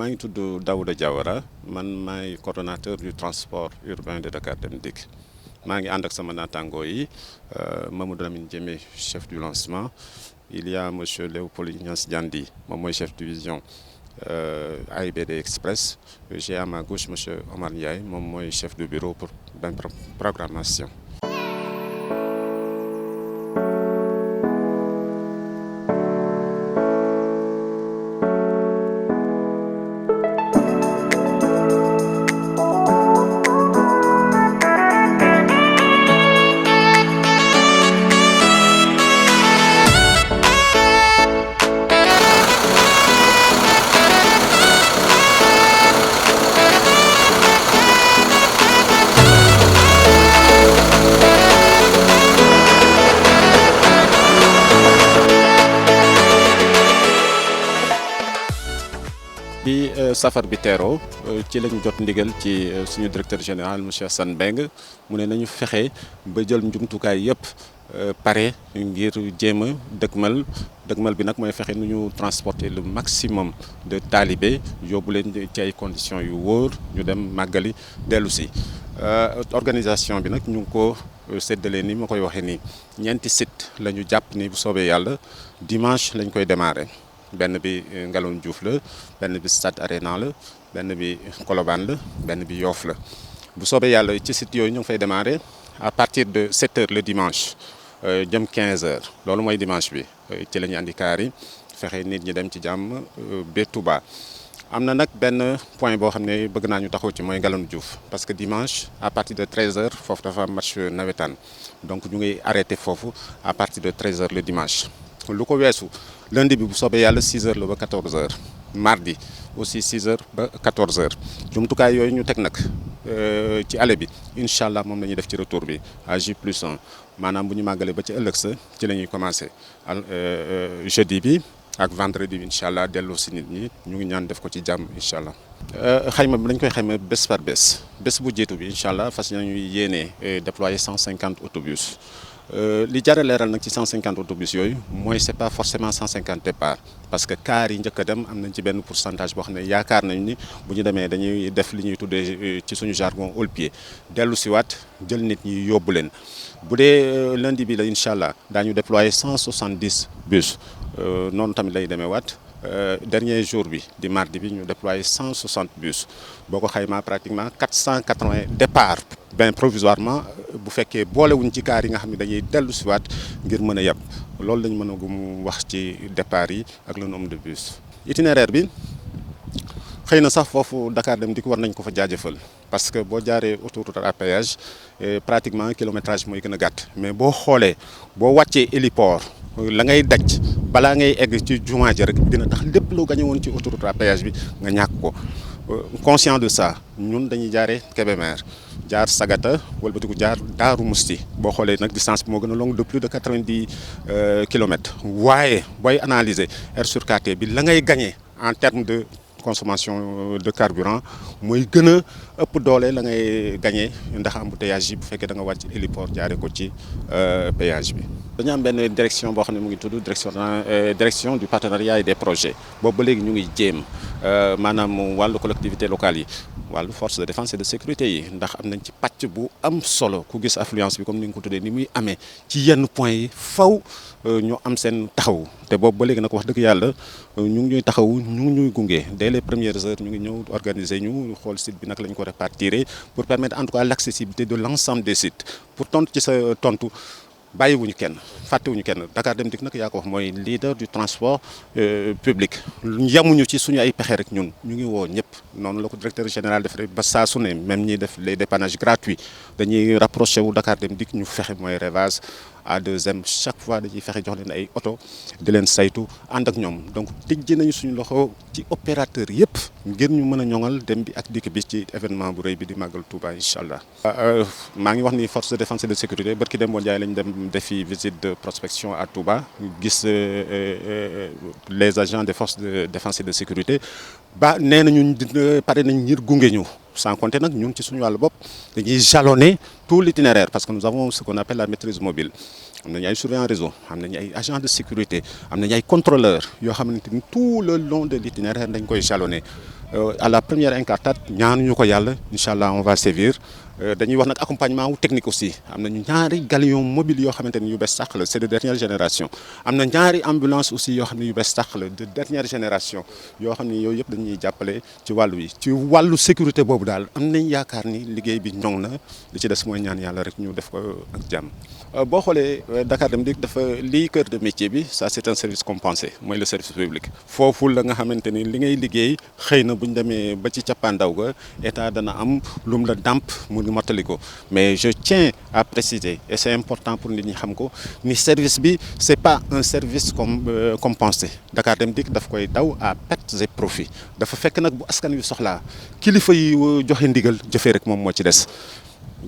maa ngi tudd Daouda Diawara man maay coordonnateur du transport urbain de Dakar Dem Dikk maa ngi ànd ak sama naataangoo yi Mamadou Lamine Diémé chef du lancement il y a monsieur Léopold Ignace Diandi moom mooy chef division AIBD Express. J'ai à ma gauche monsieur Omar Ndiaye moom mooy chef de bureau pour benn programmation. bi safar bi teeroo ci lañu jot ndigal ci suñu directeur général monsieur Assane Mbeng mu ne nañu fexe ba jël njumtukaay yëpp pare ngir jéem a dëgmal bi nag mooy fexe nu ñu transporter le maximum de talibé yóbbu leen ci ay conditions yu wóor ñu dem màggali dellu si. Organisation bi nag ñu ngi ko séddalee ni ma koy waxee nii ñeenti site la ñu jàpp ni bu soobee yàlla dimanche lañ koy démarrer. benn bi Ngalandou Diouf la benn bi Stade Arena la benn bi Colobane la benn bi Yoff la bu soobee yàlla ci site yooyu ñu ngi fay démarrer à partir de 7h le dimanche jëm 15h loolu mooy dimanche bi ci la ñu andi kaar yi fexe nit ñi dem ci jàmm ba Touba. am na nag benn point boo xam ne bëgg naa ñu taxaw ci mooy Ngalandou Diouf parce que dimanche à partir de 13h foofu dafa am match nawetaan donc ñu ngi arrêté foofu à partir de 13h le dimanche. lu ko weesu lundi bi bu soobee yàlla 6h la ba 14h mardi aussi 6h ba 14h jumtukaay yooyu ñu teg nag ci aller bi incha allah moom la ñuy def ci retour bi à J+1 maanaam bu ñu màggalee ba ci ëllëg sa ci la ñuy commencé jeudi bi ak vendredi bi incha allah delloo si nit ñi ñu ngi ñaan def ko ci jàmm incha allah. xayma bi dañ koy xayma bés par bés bu jiitu bi incha allah fas nañuy yéene déployer 150 autobus. li jar a leeral nag ci 150 autobus yooyu mooy c'est pas forcément 150 départ parce que car yi njëkk a dem am nañ ci benn pourcentage boo xam ne yaakaar nañ ni bu ñu demee dañuy def li ñuy tuddee ci suñu jargon all pied dellu si waat jël nit ñi yóbbu leen bu dee lundi bi la incha allah daañu déployer 170 bus noonu tamit lay demee waat dernier jour bi di mardi bi ñu déployer 160 bus boo ko xaymaa pratiquement 480 départ ben provisoirement bu fekkee boolewuñ ci kaar yi nga xam ne dañuy dellu si waat ngir mën a yeb loolu lañ mën a gum wax ci départ yi ak le nombre de bus. itinéraire bi xëy na sax foofu Dakar Dem Dikk war nañ ko fa jaajëfal parce que boo jaaree autoroute à péage pratiquement kilométrage mooy gën a gàtt mais boo xoolee boo wàccee héliport la ngay daj balaa ngay egg ci jumaa ji rek dina tax lépp loo gañe woon ci autoroute à péage bi nga ñàkk ko. Conscient de ça ñun dañuy jaaree Kébémer jaar Sagata wëlbatiku jaar Daaru Musti boo xoolee nag distance bi moo gën a longue de plus de 90 kilomètres waaye booy analyser R sur KT bi la ngay gagné en termes de consommation de carburant mooy gën a ëpp doole la ngay gagné ndax embouteillage yi bu fekkee da nga wàcc héliport jaaree ko ci péage bi. dañu am benn direction boo xam ne mu ngi tudd direction du partenariat et des projets boobu ba léegi ñu ngi jéem maanaam wàllu collectivité locale yi wàllu force de défense et de sécurité yi ndax am nañ ci pàcc bu am solo ku gis affluence bi comme ni nga ko tuddee ni muy amee ci yenn points yi faw ñu am seen taxaw te boobu ba léegi nag wax dëgg yàlla ñu ngi ñuy taxaw ñu ngi ñuy gunge dès les premières heures ñu ngi ñëw organiser ñu xool site bi naka lañ ko répartir pour permettre en tout cas l'accessibilité de l'ensemble des sites pour tontu ci sa tontu. bàyyiwuñu kenn fàttewuñu kenn Dakar Dem Dikk nag yaa ko wax mooy leader du transport public yamuñu ci suñu ay pexe rek ñun ñu ngi woo ñëpp noonu la ko directeur général def rek ba saa su ne même ñiy def les dépannages gratuits dañuy rapproché wu Dakar Dem Dikk ñu fexe mooy Revas A2M chaque fois dañuy fexe jox leen ay oto di leen saytu ànd ak ñoom donc tijji nañu suñu loxo ci opérateur yëpp ngir ñu mën a ñoŋal dem bi ak dikk bi ci événement bu rëy bi di màggal Touba incha allah. maa ngi wax ni force de défense et de sécurité barki dem boo Ndiaye lañ dem defi visite de prospection à Touba gis les agents des forces de défense et de sécurité ba nee nañu pare nañ ngir gunge ñu. sans compter nag ñun ci suñu wàllu bopp dañuy jalonner tout l'itinéraire parce que nous avons ce qu'on appelle la maîtrise mobile am nañu ay surveillants réseau am nañu ay agents de sécurité am nañu ay contrôleurs yoo xamante ni tout le long de l'itinéraire dañ koy jalonner à la première incartade ñaanuñu ko yàlla incha allah on va sévir. dañuy wax nag accompagnement wu technique aussi am na ñaari galion mobile yoo xamante ni yu bees sax la c'est de dernière génération am na ñaari ambulance aussi yoo xam ne yu bees sax la de dernière génération yoo xam ne yooyu yëpp dañuy jàppale ci wàllu yi ci wàllu sécurité boobu daal am nañ yaakaar ni liggéey bi ñoŋ na li ci des mooy ñaan yàlla rek ñu def ko ak jàmm. boo xoolee Dakar Dem Dikk dafa lii cœur de métier bi ça c'est un service compensé mooy le service public foofu la nga xamante ni li ngay liggéey xëy na bu ñu demee ba ci cappaandaw ga état dana am lum la dàmp mu mottali ko mais je tiens à préciser et c'est important pour nit ñi xam ko ni service bi c'est pas un service compensé Dakar Dem Dikk daf koy daw à pertes et profits dafa fekk nag bu askan wi soxlaa kilifa yi joxe ndigal jëfee rek moom moo ci des.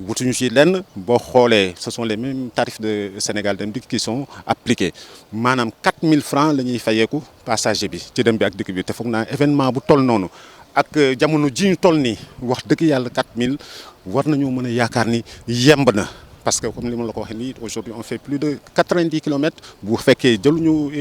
wutuñu ci lenn boo xoolee ce sont les mêmes tarifs de Sénégal Dem Dikk qui sont appliqués maanaam 4000 francs la ñuy fayeeku passager bi ci dem bi ak dikk bi te foog naa événement bu toll noonu ak jamono ji ñu toll nii wax dëgg yàlla 4000 war nañoo mën a yaakaar ni yemb na. parce que comme li ma la ko waxee nii aujourd'hui on fait plus de 90 kilomètres bu fekkee jëluñu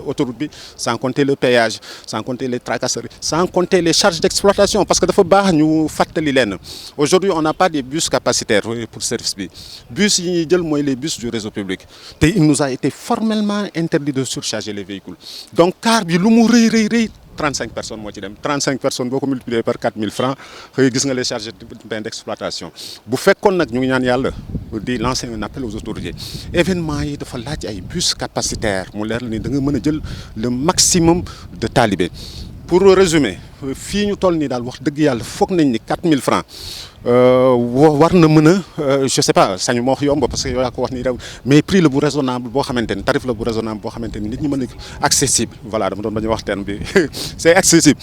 autoroute bi sans compter le péage sans compter les tracasseries sans compter les charges d'exploitation parce que dafa baax ñu fàttali leen aujourd'hui on n'a pas des bus capacitaires pour service bi bus yi ñuy jël mooy les bus du réseau public te il nous a été formellement interdit de surcharger les véhicules donc car bi lu mu rëy 35 personnes moo ci dem 35 personnes boo ko multiplier par 4000 francs xëy gis nga les charges d'exploitation bu fekkoon nag ñu ngi ñaan yàlla di lancer un appel aux autorités événement yi dafa laaj ay bus capacitaires mu leer la ni da nga mën a jël le maximum de talibé pour résumer fii ñu toll nii daal wax dëgg yàlla foog nañ ni 4000 francs war na mën a je sais pas sañu moo wax yomb parce que yow yaa ko wax nii rew mais prix la bu raisonnable boo xamante ni tarif la bu raisonnable boo xamante ni nit ñi mën a accessible voilà dama doon bañ a wax terme bi c'est accessible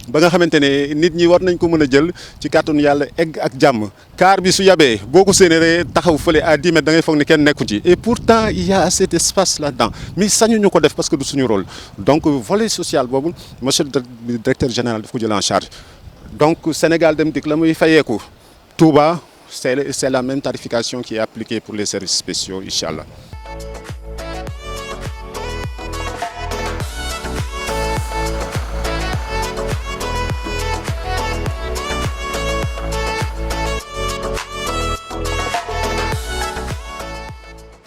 ba nga xamante ne nit ñi war nañ ko mën a jël ci kàttanu yàlla egg ak jàmm car bi su yabee boo ko séenee taxaw fële à 10 mètres da ngay foog ni kenn nekku ci et pourtant il y a cet espace là-dedans mais sañuñu ko def parce que du suñu rôle donc volet social boobu monsieur le directeur général daf ko jël en charge donc Sénégal Dem Dikk la muy fayeeku Touba c'est la même tarification qui est appliquée pour les services spéciaux inchallah.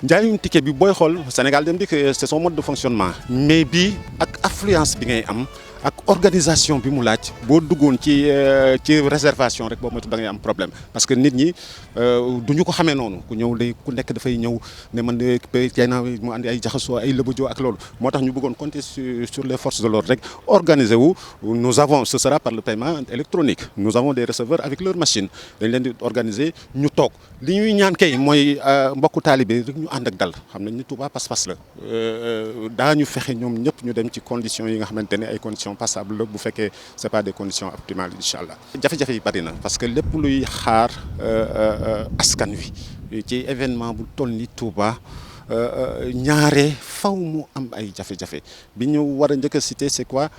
njaayum ticket bi booy xool Sénégal Dem Dikk c'est son mode de fonctionnement mais bii ak affluence bi ngay am ak organisation bi mu laaj boo duggoon ci réservation rek boo moytu da ngay am problème parce que nit ñi du ñu ko xamee noonu ku ñëw day ku nekk dafay ñëw ne man de kay naa mu andi ay jaxasoo ay lëbëjoo ak loolu moo tax ñu bëggoon compter sur les forces de l'ordre rek organiser wu nous avons ce sera par le paiement électronique nous avons des receveurs avec leur machine dañ leen di organiser ñu toog li ñuy ñaan kay mooy mbokku taalibe rek ñu ànd ak dal xam nañ ni Touba pas-pas la daañu fexe ñoom ñëpp ñu dem ci conditions yi nga xamante ne ay conditions passable la bu fekkee c'est pas des conditions optimales incha allah. jafe-jafe yi bari na parce que lépp luy xaar askan wi ci événement bu toll ni Touba ñaare faw mu am ay jafe-jafe bi ñu war a njëkk a citer c'est quoi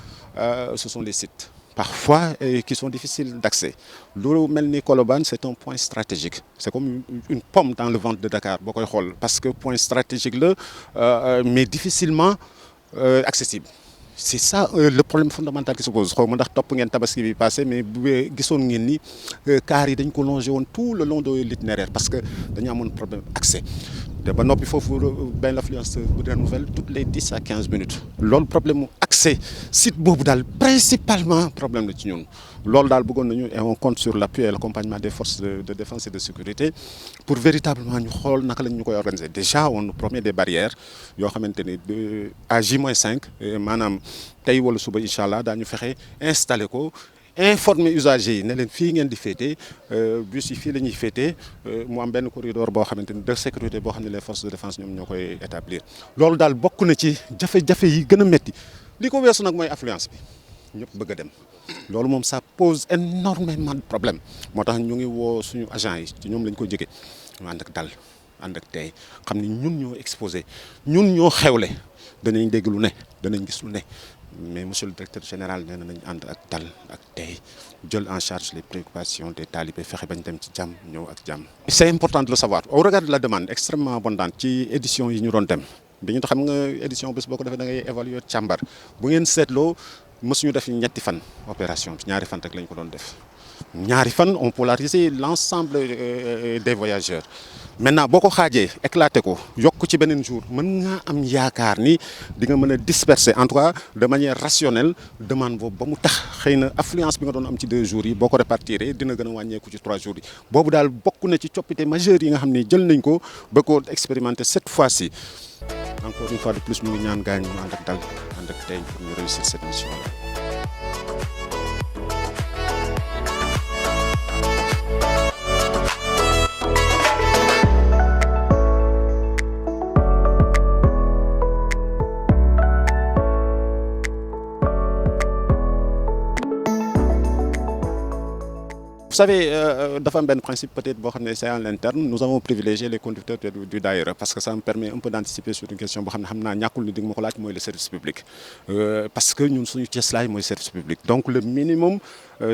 ce sont les sites. parfois qui sont difficiles d'accès lu mel ni Colobane c'est un point stratégique c'est comme une pomme dans le ventre de Dakar boo koy xool parce que point stratégique la mais difficilement accessible. C'est ça le problème fondamental qui se pose xaw ma ndax topp ngeen tabaski bi passé mais bu gisoon ngeen ni car yi dañ ko longé woon tout le long de l'itinéraire parce que dañu amoon problème accès te ba noppi foofu benn l'affluence bu renouvelle toutes les 10 à 15 minutes loolu problème mu accès site boobu daal principalement problème la ci ñun loolu daal bëggoon nañu et on compte sur l'appui et l'accompagnement des forces de défense et de sécurité pour véritablement ñu xool naka lañ ñu koy organiser déjà on nous promet des barrières yoo xamante ni à J-5 maanaam tey wala suba incha allah daañu fexe installé ko informer usagers yi ne leen fii ngeen di féetee bus yi fii la ñuy féetee mu am benn corridor boo xamante ni de sécurité boo xam ne les forces de défense ñoom ñoo koy établir. loolu daal bokk na ci jafe-jafe yi gën a métti li ko weesu nag mooy affluence bi ñëpp bëgg a dem loolu moom ça pose énormément de problèmes moo tax ñu ngi woo suñu agents yi ci ñoom lañ ko jege ñu ànd ak dal ànd ak tey xam ni ñun ñoo exposé ñun ñoo xewle danañ dégg lu ne danañ gis lu ne. mais monsieur le directeur général nee na nañ ànd ak dal ak tey jël en charge les préoccupations des talibés fexe bañ dem ci jàmm ñëw ak jàmm. c'est important de le savoir au regard de la demande extrêmement abondante ci édition yi ñu doon dem dañu xam nga édition bés boo ko defee da ngay évaluer càmbar bu ngeen seetloo mësuñu def ñetti fan opération bi ñaari fan rek lañ ko doon def ñaari fan on polarisé l'ensemble des voyageurs. Maintenant boo ko xaajee éclaté ko yokk ci beneen jour mën nga am yaakaar ni di nga mën a disperser en tout cas de manière rationnelle demande boobu ba mu tax xëy na affluence bi nga doon am ci 2 jours yi boo ko répartir dina gën a wàññeeku ci 3 jours yi boobu daal bokk na ci coppite majeur yi nga xam ni jël nañ ko ba ko expérimenter cette fois-ci. Encore une fois de plus ñu ngi ñaan gaañ ñu ànd ak dal ànd ak tey pour ñu réussir cette mission là. Vous savez, dafa am benn principe peut-être boo xam ne c'est à l'interne nous avons privilégié les conducteurs du daïra parce que ça me permet un peu d'anticiper sur une question boo xam ne xam naa ñàkkul ni di nga ma ko laaj mooy le service public parce que ñun suñu cëslaay mooy service public donc le minimum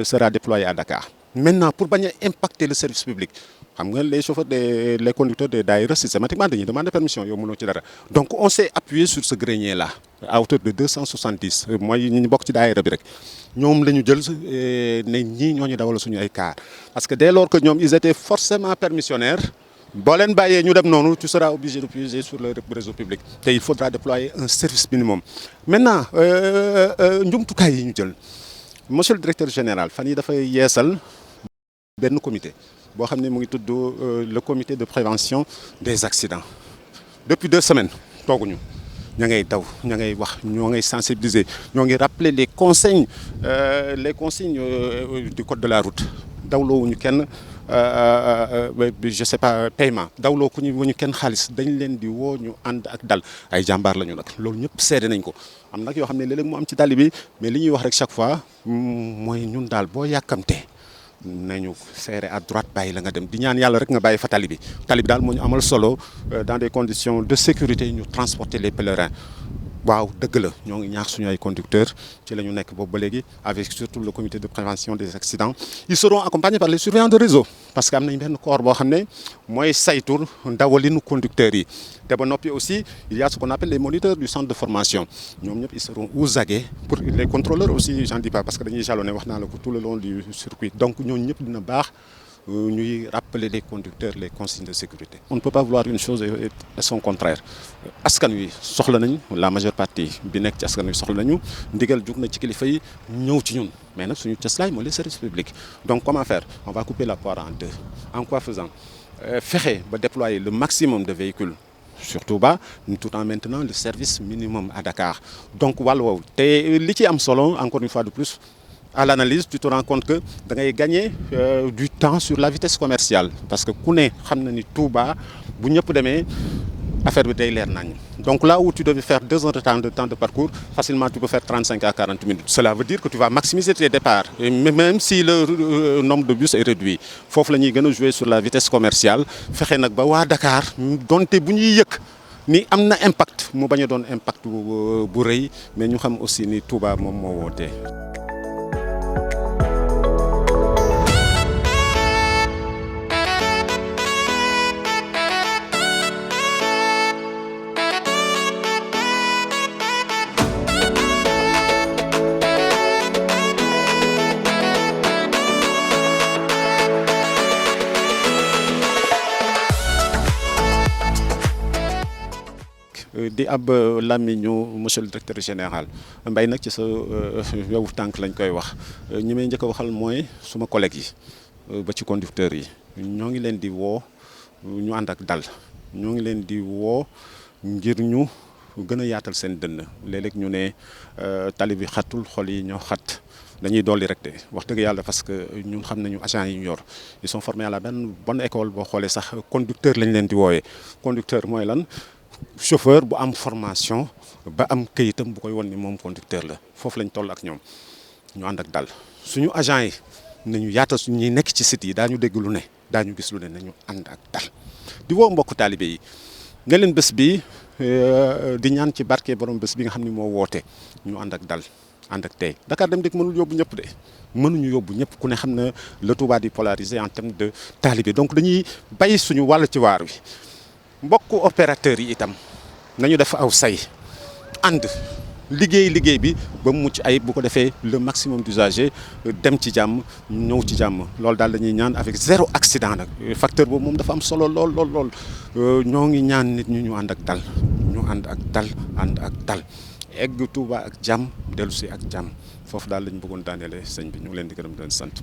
sera déployé à Dakar. Maintenant pour bañ a impacter le service public xam nga les chauffeurs les conducteurs des daïra systématiquement dañuy demander permission yow mënoo ci dara donc on s'est appuyé sur ce grenier là à hauteur de 270 mooy ñu bokk ci daïra bi rek ñoom la ñu jël ne ñii ñoo ñu dawal suñu ay car parce que dès lors que ñoom ils étaient forcément permissionnaires boo leen bàyyee ñu dem noonu tu seras obligé de puiser sur le réseau public te il faudra déployer un service minimum. Maintenant njumtukaay yi ñu jël monsieur le directeur général fan yi dafay yeesal benn comité boo xam ne mu ngi tudd le comité de prévention des accidents depuis 2 semaines tooguñu ña ngay daw ña ngay wax ñoo ngay sensibiliser ñoo ngi rappeler les consignes du code de la route dawloowuñu kenn je sais pas paiement dawloo ku ñu kenn xaalis dañ leen di woo ñu ànd ak dal ay jàmbaar la ñu nag loolu ñëpp seede nañ ko am nag yoo xam ne léeg-léeg mu am ci tali bi mais li ñuy wax rek chaque fois mooy ñun daal boo yàkkamtee nañu serré à droite bàyyi la nga dem di ñaan yàlla rek nga bàyyi fa tali bi daal moo ñu amal solo dans des conditions de sécurité ñu transporter les pèlerins waaw dëgg la ñoo ngi ñaax suñu ay conducteurs ci la ñu nekk boobu ba léegi avec surtout le comité de prévention des accidents ils seront accompagnés par les surveillants de réseau parce que am nañ benn corps boo xam ne mooy saytu ndawalinu conducteurs yi te ba noppi aussi il y a ce qu'on appelle les moniteurs du centre de formation ñoom ñëpp ils seront aux aguets pour les contrôleurs aussi j'en dis pas parce que dañuy jalonné wax naa la ko tout le long du circuit donc ñooñu ñëpp dina baax ñuy rappeler les conducteurs les consignes de sécurité. On ne peut pas vouloir une chose et son contraire askan wi soxla nañ la majeure partie bi nekk ci askan wi soxla nañu ndigal jug na ci kilifa yi ñëw ci ñun mais nag suñu cëslaay mooy les services publics donc comment faire on va couper la poire en 2 en quoi faisant fexe ba déployer le maximum de véhicules sur Touba tout en maintenant le service minimum à Dakar donc wàllu woowu te li ci am solo encore une fois de plus. À l'analyse tu te rends compte que da ngay gagner du temps sur la vitesse commerciale parce que ku ne xam na ni Touba bu ñëpp demee affaire bi day leer nañ donc là où tu devais faire 2 heures de temps de parcours facilement tu peux faire 35 à 40 minutes cela veut dire que tu vas maximiser tes départs et même si le nombre de bus est réduit foofu la ñuy gën a jouer sur la vitesse commerciale fexe nag ba waa Dakar donte bu ñuy yëg ni am na impact mu bañ a doon impact bu rëy mais ñu xam aussi ni Touba moom moo wootee. di ab làmmiñu monsieur le directeur général mbay nag ci sa yow tànk lañ koy wax ñi may njëkk a waxal mooy suma collègues yi ba ci conducteurs yi ñoo ngi leen di woo ñu ànd ak dal ñoo ngi leen di woo ngir ñu gën a yaatal seen dënn léeg-léeg ñu ne tali bi xatul xol yi ñoo xat dañuy dolli rek de wax dëgg yàlla parce que ñun xam nañu agents yi ñu yor ils sont formés à la bonne école boo xoolee sax conducteur lañ leen di woowee conducteur mooy lan chauffeur bu am formation ba am këyitam bu koy won ni moom conducteur la foofu lañ toll ak ñoom ñu ànd ak dal suñu agent yi nañu yaatal suñu ñuy nekk ci site yi daañu dégg lu ne daañu gis lu ne nañu ànd ak dal di woo mbokk taalibe yi ne leen bés bi di ñaan ci barke borom bés bi nga xam ne moo woote ñu ànd ak dal ànd ak tey Dakar Dem Dikk mënul yóbbu ñëpp de mënuñu yóbbu ñëpp ku ne xam na le Touba di polarisé en termes de taalibe donc dañuy bay suñu wàll ci waar wi mbokku opérateurs yi itam nañu def aw say ànd liggéey bi ba mu mucc ayib bu ko defee le maximum d'usagers dem ci jàmm ñëw ci jàmm loolu daal la ñuy ñaan avec zéro accident nag facteur boobu moom dafa am solo lool ñoo ngi ñaan nit ñu ànd ak dal ànd ak dal egg Touba ak jàmm dellu si ak jàmm foofu daal lañ bëggoon daaneele sëñ bi ñu ngi leen di gërëm di leen sant.